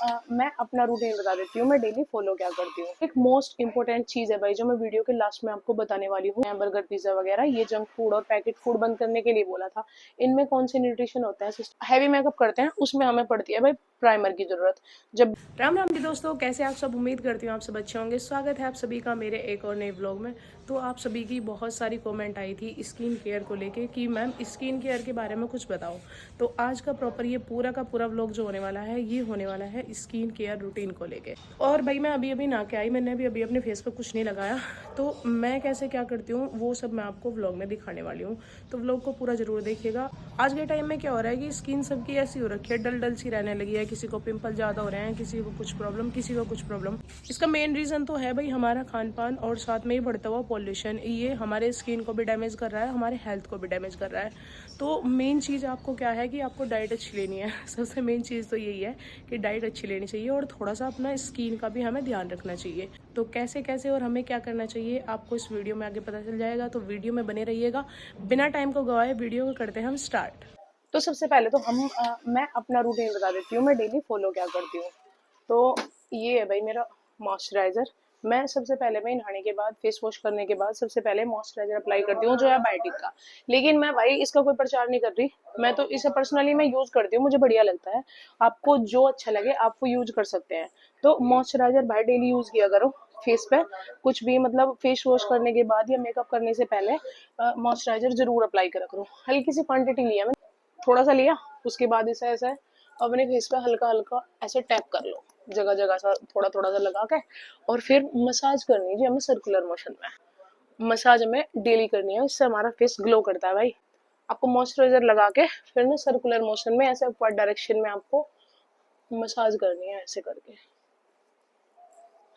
मैं अपना रूटीन बता देती हूँ, मैं डेली फॉलो क्या करती हूँ। एक मोस्ट इंपॉर्टेंट चीज़ है भाई, जो मैं वीडियो के लास्ट में आपको बताने वाली हूँ। बर्गर, पिज्जा वगैरह ये जंक फूड और पैकेट फूड बंद करने के लिए बोला था। इनमें कौन से न्यूट्रिशन होता है, हैवी मेकअप करते हैं उसमें हमें पड़ती है भाई प्राइमर की जरूरत। जब राम राम जी दोस्तों, कैसे आप सब? उम्मीद करती हूँ आप सब अच्छे होंगे। स्वागत है आप सभी का मेरे एक और नए व्लॉग में। तो आप सभी की बहुत सारी कमेंट आई थी स्किन केयर को लेके कि मैम स्किन केयर के बारे में कुछ बताओ। तो आज का प्रॉपर ये पूरा का पूरा व्लॉग जो होने वाला है, ये होने वाला है स्किन केयर रूटीन को लेके। और भाई मैं अभी नहा के आई, मैंने अभी अपने फेस पे कुछ नहीं लगाया। तो मैं कैसे क्या करती हूँ वो सब मैं आपको व्लॉग में दिखाने वाली हूँ। तो व्लॉग को पूरा जरूर देखिएगा। आज के टाइम में क्या हो रहा है कि स्किन सबकी ऐसी हो रखी है, डल डल सी रहने लगी है। किसी को पिंपल ज़्यादा हो रहे हैं, किसी को कुछ प्रॉब्लम, किसी को कुछ प्रॉब्लम। इसका मेन रीज़न तो है भाई हमारा खान पान और साथ में ही बढ़ता हुआ पॉल्यूशन। ये हमारे स्किन को भी डैमेज कर रहा है, हमारे हेल्थ को भी डैमेज कर रहा है। तो मेन चीज़ आपको क्या है कि आपको डाइट अच्छी लेनी है। सबसे मेन चीज़ तो यही है कि डाइट अच्छी लेनी चाहिए और थोड़ा सा अपना स्किन का भी हमें ध्यान रखना चाहिए। तो कैसे कैसे और हमें क्या करना चाहिए आपको इस वीडियो में आगे पता चल जाएगा। तो वीडियो में बने रहिएगा। बिना टाइम को गवाए वीडियो को करते हैं हम स्टार्ट। तो सबसे पहले तो मैं अपना रूटीन बता देती हूँ, मैं डेली फॉलो क्या करती हूँ। तो ये है भाई मेरा मॉइस्चराइजर। मैं सबसे पहले मैं नहाने के बाद, फेस वॉश करने के बाद सबसे पहले मॉइस्चराइजर अप्लाई करती हूँ, जो है बायोटिक का। लेकिन मैं भाई इसका कोई प्रचार नहीं कर रही। मैं तो इसे पर्सनली मैं यूज करती हूँ, मुझे बढ़िया लगता है। आपको जो अच्छा लगे आप वो यूज कर सकते हैं। तो मॉइस्चराइजर भाई डेली यूज किया करो फेस पे। कुछ भी मतलब फेस वॉश करने के बाद या मेकअप करने से पहले मॉइस्चराइजर जरूर अप्लाई करा करो। हल्की सी क्वांटिटी लिया मैं, थोड़ा सा लिया। उसके बाद इसे ऐसे अपने फेस पे हल्का हल्का ऐसे टैप कर लो, जगह जगह सा थोड़ा थोड़ा सा लगा के। और फिर मसाज करनी है हमें सर्कुलर मोशन में। मसाज हमें डेली करनी है, इससे हमारा फेस ग्लो करता है भाई। आपको मॉइस्चराइजर लगा के फिर ना सर्कुलर मोशन में ऐसे ऊपर डायरेक्शन में आपको मसाज करनी है, ऐसे करके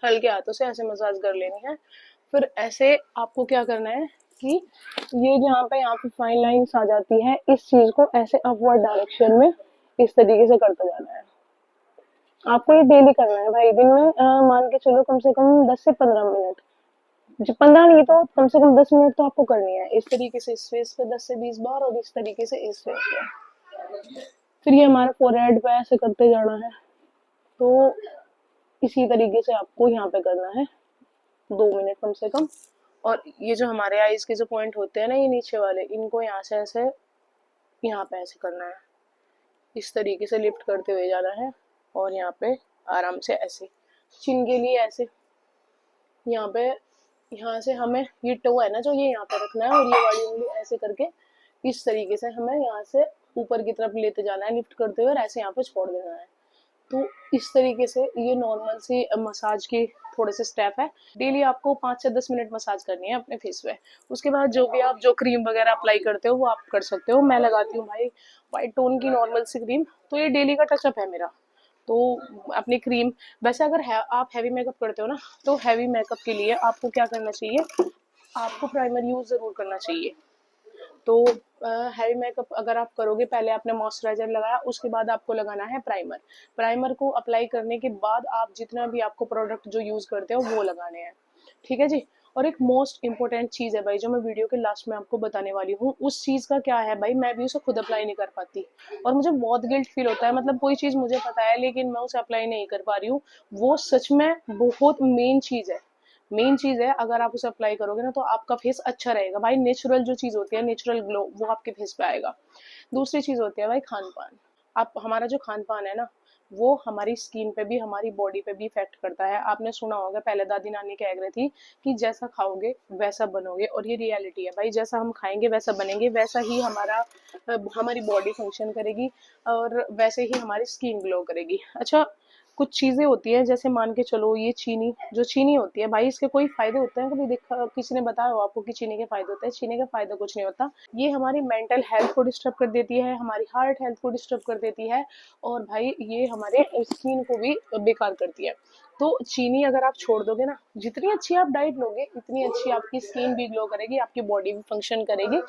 हल्के हाथों से ऐसे मसाज कर लेनी है। फिर ऐसे आपको क्या करना है कि ये यहाँ पे फाइन लाइंस आ जाती है, इस चीज को ऐसे अपवर्ड डायरेक्शन में इस तरीके से करते जाना है। आपको ये डेली करना है भाई। दिन में मान के चलो कम से कम 10 से 15 मिनट। जो 15 नहीं तो कम से कम 10 मिनट तो आपको करनी है। इस तरीके से इस फेस पे 10 से 20 बार और इस तरीके से इस फेस पे। फिर ये हमारे फोरहेड पे ऐसे करते जाना है। तो इसी तरीके से आपको यहाँ पे करना है 2 मिनट कम से कम। और ये जो हमारे आईज के जो पॉइंट होते हैं ना, ये नीचे वाले, इनको यहाँ से ऐसे यहाँ पे ऐसे करना है। इस तरीके से लिफ्ट करते हुए जाना है और यहाँ पे आराम से ऐसे। चिन के लिए ऐसे यहाँ पे, यहाँ से हमें ये टो है ना जो, ये यहाँ पे रखना है और ये वाली उंगली ऐसे करके इस तरीके से हमें यहाँ से ऊपर की तरफ लेते जाना है, लिफ्ट करते हुए, और ऐसे यहाँ पे छोड़ देना है। तो इस तरीके से ये नॉर्मल सी मसाज की थोड़े से स्टेप है। डेली आपको 5 से 10 मिनट मसाज करनी है अपने फेस पे। उसके बाद जो भी आप जो क्रीम वगैरह अप्लाई करते हो वो आप कर सकते हो। मैं लगाती हूँ भाई वाइट टोन की नॉर्मल सी क्रीम। तो ये डेली का टचअप है मेरा। तो अपनी क्रीम, वैसे अगर आप हैवी मेकअप करते हो ना, तो हैवी मेकअप के लिए आपको क्या करना चाहिए, आपको प्राइमर यूज जरूर करना चाहिए। तो हैवी मेकअप अगर आप करोगे, पहले आपने मॉइस्चराइजर लगाया, उसके बाद आपको लगाना है प्राइमर। प्राइमर को अप्लाई करने के बाद आप जितना भी आपको प्रोडक्ट जो यूज करते हो वो लगाने हैं। ठीक है जी। और एक मोस्ट इंपॉर्टेंट चीज है भाई, जो मैं वीडियो के लास्ट में आपको बताने वाली हूँ, उस चीज का क्या है भाई, मैं भी उसे खुद अप्लाई नहीं कर पाती और मुझे बहुत गिल्ट फील होता है। मतलब कोई चीज मुझे पता है लेकिन मैं उसे अप्लाई नहीं कर पा रही हूँ। वो सच में बहुत मेन चीज है। मेन चीज है, अगर आप उसे अप्लाई करोगे ना तो आपका फेस अच्छा रहेगा भाई। नेचुरल जो चीज होती है, नेचुरल ग्लो, वो आपके फेस पे आएगा। दूसरी चीज होती है भाई खान पान। आप, हमारा जो खान पान है ना, वो हमारी स्किन पे भी, हमारी बॉडी पे भी इफेक्ट करता है। आपने सुना होगा, पहले दादी नानी कह रही थी कि जैसा खाओगे वैसा बनोगे, और ये रियलिटी है भाई। जैसा हम खाएंगे वैसा बनेंगे, वैसा ही हमारी बॉडी फंक्शन करेगी और वैसे ही हमारी स्किन ग्लो करेगी। अच्छा, कुछ चीजें होती है, जैसे मान के चलो ये चीनी, जो चीनी होती है भाई, इसके कोई फायदे होते हैं? कभी देखा, किसी ने बताया हो आपको कि चीनी के फायदे होते हैं? चीनी का फायदा कुछ नहीं होता। ये हमारी मेंटल हेल्थ को डिस्टर्ब कर देती है, हमारी हार्ट हेल्थ को डिस्टर्ब कर देती है, और भाई ये हमारे स्किन को भी बेकार करती है। तो चीनी अगर आप छोड़ दोगे ना, जितनी अच्छी आप डाइट लोगे इतनी अच्छी आपकी स्किन भी ग्लो करेगी, आपकी बॉडी भी फंक्शन करेगी।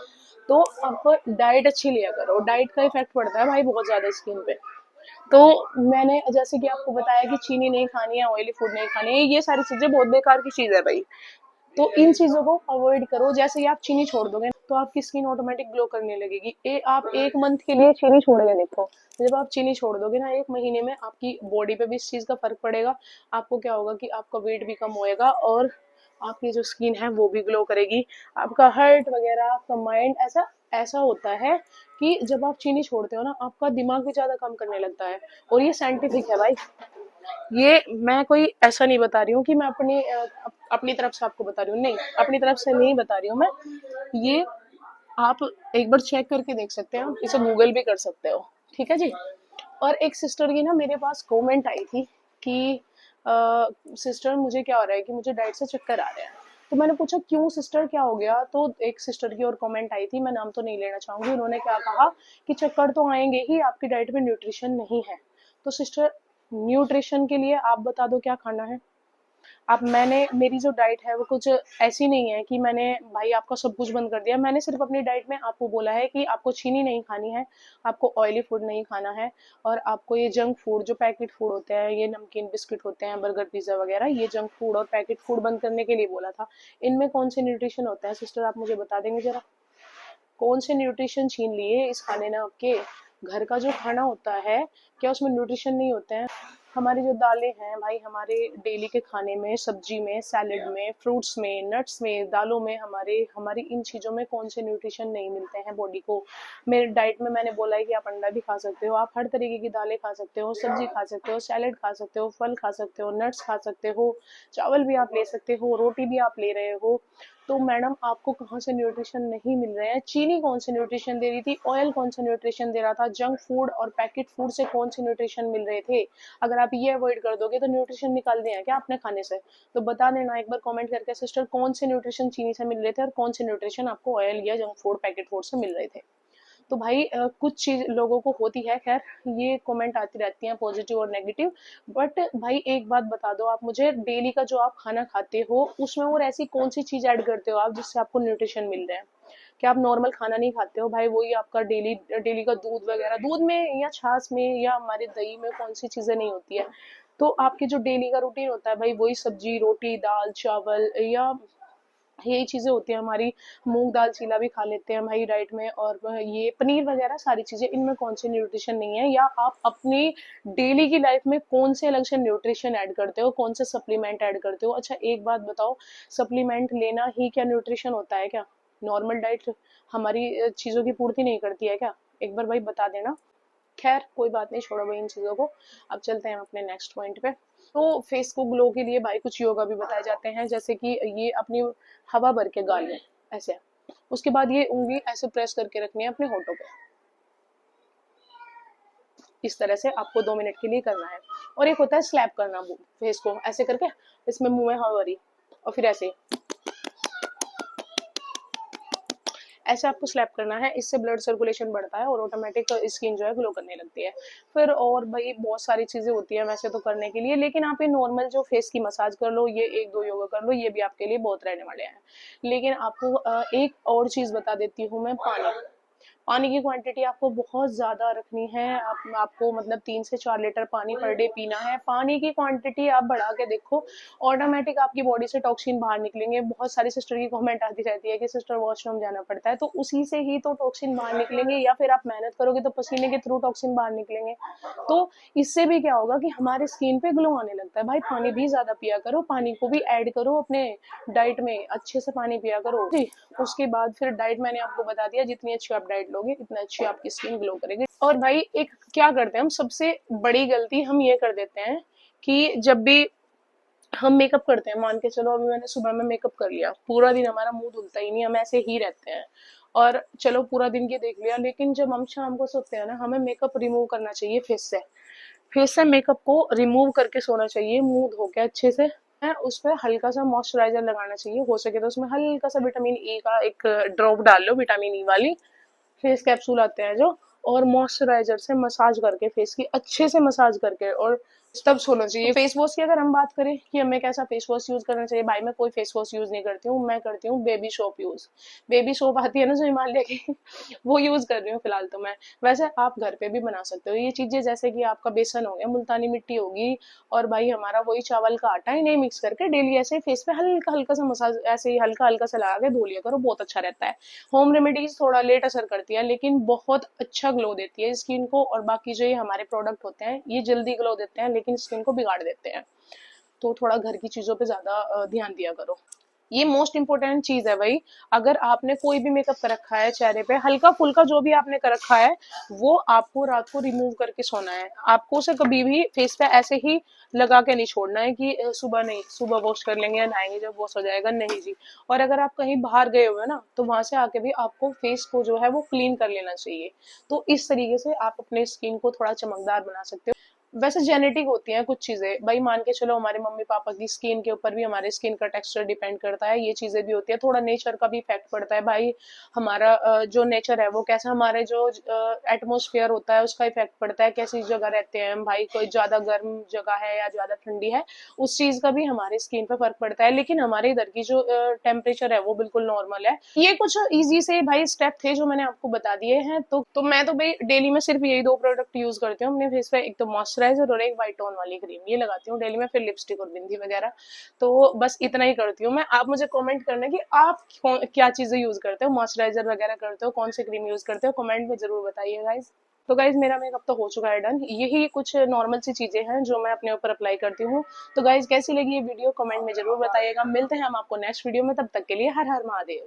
तो आप डाइट अच्छी लिया करो। डाइट का इफेक्ट पड़ता है भाई बहुत ज्यादा स्किन पे। तो मैंने जैसे कि आपको बताया कि चीनी नहीं खानी है, ऑयली फूड नहीं खानी है, ये सारी चीजें बहुत बेकार की चीज है भाई। तो इन चीजों को अवॉइड करो। जैसे ही आप चीनी छोड़ दोगे तो आपकी स्किन ऑटोमेटिक ग्लो करने लगेगी। आप 1 मंथ के लिए चीनी छोड़ के देखो, जब आप चीनी छोड़ दोगे ना 1 महीने में, आपकी बॉडी पे भी इस चीज का फर्क पड़ेगा। आपको क्या होगा कि आपका वेट भी कम होएगा और आपकी जो स्किन है वो भी ग्लो करेगी। आपका हार्ट वगैरह, आपका माइंड, ऐसा ऐसा होता है कि जब आप चीनी छोड़ते हो ना, आपका दिमाग भी ज्यादा काम करने लगता है। और ये साइंटिफिक है भाई। ये मैं कोई ऐसा नहीं बता रही हूँ कि मैं अपनी तरफ से आपको बता रही हूँ, नहीं, अपनी तरफ से नहीं बता रही हूँ मैं। ये आप एक बार चेक करके देख सकते हो, इसे गूगल भी कर सकते हो, ठीक है जी। और एक सिस्टर की ना मेरे पास कमेंट आई थी कि सिस्टर मुझे क्या हो रहा है कि मुझे डाइट से चक्कर आ रहे हैं। तो मैंने पूछा क्यों सिस्टर, क्या हो गया? तो एक सिस्टर की और कमेंट आई थी, मैं नाम तो नहीं लेना चाहूंगी, उन्होंने क्या कहा कि चक्कर तो आएंगे ही, आपकी डाइट में न्यूट्रिशन नहीं है। तो सिस्टर, न्यूट्रिशन के लिए आप बता दो क्या खाना है। अब मेरी जो डाइट है वो कुछ ऐसी नहीं है कि मैंने भाई आपका सब कुछ बंद कर दिया। मैंने सिर्फ अपनी डाइट में आपको बोला है कि आपको चीनी नहीं खानी है, आपको ऑयली फूड नहीं खाना है, और आपको ये जंक फूड, जो पैकेट फूड होते हैं, ये नमकीन बिस्किट होते हैं, बर्गर पिज्जा वगैरह, ये जंक फूड और पैकेट फूड बंद करने के लिए बोला था। इनमें कौन से न्यूट्रिशन होता है सिस्टर, आप मुझे बता देंगे जरा? कौन से न्यूट्रिशन छीन लिए इस खाने ने आपके? घर का जो खाना होता है, क्या उसमें न्यूट्रिशन नहीं होते हैं? हमारी जो दालें हैं भाई, हमारे डेली के खाने में, सब्जी में, सैलेड में, फ्रूट्स में, नट्स में, दालों में, हमारी इन चीजों में कौन से न्यूट्रिशन नहीं मिलते हैं बॉडी को? मेरे डाइट में मैंने बोला है कि आप अंडा भी खा सकते हो, आप हर तरीके की दालें खा सकते हो, सब्जी खा सकते हो, सैलेड खा सकते हो, फल खा सकते हो, नट्स खा सकते हो, चावल भी आप ले सकते हो, रोटी भी आप ले रहे हो। तो मैडम आपको कहाँ से न्यूट्रिशन नहीं मिल रहे हैं? चीनी कौन से न्यूट्रिशन दे रही थी? ऑयल कौन सा न्यूट्रिशन दे रहा था? जंक फूड और पैकेट फूड से कौन से न्यूट्रिशन मिल रहे थे? अगर आप ये अवॉइड कर दोगे तो न्यूट्रिशन निकाल दिया क्या आपने खाने से? तो बता देना एक बार कमेंट करके सिस्टर, कौन से न्यूट्रिशन चीनी से मिल रहे थे और कौन से न्यूट्रिशन आपको ऑयल या जंक फूड, पैकेट फूड से मिल रहे थे। तो भाई कुछ चीज लोगों को होती है, खैर ये कमेंट आती रहती हैं पॉजिटिव और नेगेटिव। बट भाई एक बात बता दो आप मुझे, डेली का जो आप खाना खाते हो उसमें और ऐसी कौन सी चीज ऐड करते हो आप जिससे आपको न्यूट्रिशन मिल रहा है? क्या आप नॉर्मल खाना नहीं खाते हो भाई? वही आपका डेली डेली का दूध वगैरह, दूध में या छाछ में या हमारे दही में कौन सी चीजें नहीं होती है? तो आपकी जो डेली का रूटीन होता है भाई, वही सब्जी रोटी दाल चावल, या यही चीजें होती है हमारी। मूंग दाल चीला भी खा लेते हैं भाई डाइट में, और ये पनीर वगैरह सारी चीजें, इनमें कौन से न्यूट्रिशन नहीं है? या आप अपनी डेली की लाइफ में कौन से अलग से न्यूट्रिशन ऐड करते हो, कौन से सप्लीमेंट ऐड करते हो? अच्छा एक बात बताओ, सप्लीमेंट लेना ही क्या न्यूट्रिशन होता है क्या? नॉर्मल डाइट हमारी चीजों की पूर्ति नहीं करती है क्या? एक बार भाई बता देना। खैर कोई बात नहीं, छोड़ो भाई इन चीजों को। अब चलते हैं अपने नेक्स्ट पॉइंट पे। तो फेस को ग्लो के लिए भाई कुछ योगा भी बताए जाते हैं, जैसे कि ये अपनी हवा भर के गाल में ऐसे, उसके बाद ये उंगली ऐसे प्रेस करके रखनी है अपने होठों पे, इस तरह से आपको 2 मिनट के लिए करना है। और एक होता है स्लैप करना फेस को ऐसे करके, इसमें मुंह में हवा भरी, और फिर ऐसे ऐसे आपको स्लैप करना है। इससे ब्लड सर्कुलेशन बढ़ता है और ऑटोमेटिक स्किन जो है ग्लो करने लगती है। फिर और भाई बहुत सारी चीजें होती है वैसे तो करने के लिए, लेकिन आप ये नॉर्मल जो फेस की मसाज कर लो, ये 1-2 योगा कर लो, ये भी आपके लिए बहुत रहने वाले हैं। लेकिन आपको एक और चीज बता देती हूँ मैं, पानी। पानी की क्वांटिटी आपको बहुत ज्यादा रखनी है। आपको मतलब 3 से 4 लीटर पानी पर डे पीना है। पानी की क्वांटिटी आप बढ़ा के देखो, ऑटोमेटिक आपकी बॉडी से टॉक्सिन बाहर निकलेंगे। बहुत सारी सिस्टर की कमेंट आती रहती है कि सिस्टर वॉशरूम जाना पड़ता है, तो उसी से ही तो टॉक्सिन बाहर निकलेंगे, या फिर आप मेहनत करोगे तो पसीने के थ्रू टॉक्सिन बाहर निकलेंगे। तो इससे भी क्या होगा कि हमारे स्किन पे ग्लो आने लगता है। भाई पानी भी ज्यादा पिया करो, पानी को भी ऐड करो अपने डाइट में, अच्छे से पानी पिया करो जी। उसके बाद फिर डाइट मैंने आपको बता दिया, जितनी अच्छी आप डाइट लोगे इतना अच्छी आपकी स्किन ग्लो करेगी। और भाई एक क्या करते हैं हम, सबसे बड़ी गलती हम ये कर देते हैं कि जब भी हम मेकअप करते हैं, मान के चलो अभी मैंने सुबह में मेकअप कर लिया, पूरा दिन हमारा मुंह धुलता ही नहीं, हम ऐसे ही रहते हैं, और चलो पूरा दिन की देख लिया, लेकिन जब हम शाम को सोते हैं ना, हमें मेकअप रिमूव करना चाहिए फेस से। फेस से मेकअप को रिमूव करके सोना चाहिए, मुंह धो के अच्छे से है, उस पर हल्का सा मॉइस्चराइजर लगाना चाहिए, हो सके तो उसमें हल्का सा विटामिन ई का एक ड्रॉप डाल लो, विटामिन ई वाली फेस कैप्सूल आते हैं जो, और मॉइस्चराइजर से मसाज करके फेस की अच्छे से मसाज करके, और तब सोना चाहिए। फेस वॉश की अगर हम बात करें कि हमें कैसा फेस वॉश यूज करना चाहिए, भाई मैं कोई फेस वॉश यूज नहीं करती हूँ, मैं करती हूँ baby soap use. Baby soap आती है ना जो हिमालय की वो यूज कर रही हूँ फिलहाल तो मैं। वैसे आप घर पे भी बना सकते हो ये चीजें, जैसे कि आपका बेसन हो गया, मुल्तानी मिट्टी होगी, और भाई हमारा वही चावल का आटा, इन्हें मिक्स करके डेली ऐसे फेस पे हल्का हल्का सा मसाज, ऐसे ही हल्का हल्का सा लगा के धो लिया करो, बहुत अच्छा रहता है। होम रेमेडीज थोड़ा लेट असर करती है लेकिन बहुत अच्छा ग्लो देती है स्किन को, और बाकी जो ये हमारे प्रोडक्ट होते हैं ये जल्दी ग्लो देते हैं लेकिन स्किन को बिगाड़ देते हैं। तो थोड़ा घर की चीजों पे ज्यादा ध्यान दिया करो। ये मोस्ट इंपोर्टेंट चीज है भाई। अगर आपने कोई भी मेकअप कर रखा है चेहरे पे, हल्का फुल्का जो भी आपने कर रखा है, वो आपको रात को रिमूव करके सोना है। आपको उसे कभी भी फेस पे ऐसे ही लगा के नहीं छोड़ना है कि सुबह नहीं, सुबह वॉश कर लेंगे या नहाएंगे जब वॉश हो जाएगा, नहीं जी। और अगर आप कहीं बाहर गए हुए ना, तो वहां से आके भी आपको फेस को जो है वो क्लीन कर लेना चाहिए। तो इस तरीके से आप अपने स्किन को थोड़ा चमकदार बना सकते हो। वैसे जेनेटिक होती हैं कुछ चीजें भाई, मान के चलो हमारे मम्मी पापा की स्किन के ऊपर भी हमारे स्किन का टेक्सचर डिपेंड करता है, ये चीजें भी होती है। थोड़ा नेचर का भी इफेक्ट पड़ता है भाई, हमारा जो नेचर है वो कैसा, हमारे जो एटमोसफियर होता है उसका इफेक्ट पड़ता है, कैसी जगह रहते हैं हम भाई, कोई ज्यादा गर्म जगह है या ज्यादा ठंडी है, उस चीज का भी हमारे स्किन पे फर्क पड़ता है। लेकिन हमारे इधर की जो टेम्परेचर है वो बिल्कुल नॉर्मल है। ये कुछ इजी से भाई स्टेप थे जो मैंने आपको बता दिए हैं। तो मैं तो भाई डेली में सिर्फ यही दो प्रोडक्ट यूज करती हूँ अपने फेस पे, एक तो मॉइस्चराइजर और एक वाइट टोन वाली क्रीम, ये लगाती हूँ डेली में, फिर लिपस्टिक और बिंदी वगैरह। तो बस इतना ही करती हूँ मैं। आप मुझे कमेंट करना कि आप क्या चीजें यूज करते हो, मॉइस्चराइजर वगैरह करते हो, कौन सी क्रीम यूज करते हो, कमेंट में जरूर बताइए गाइज। तो गाइज मेरा मेकअप तो हो चुका है डन, यही कुछ नॉर्मल सी चीजें हैं जो मैं अपने ऊपर अप्लाई करती हूँ। तो गाइज कैसी लगी ये वीडियो कमेंट में जरूर बताइएगा। मिलते हैं हम आपको नेक्स्ट वीडियो में, तब तक के लिए हर हर महादेव।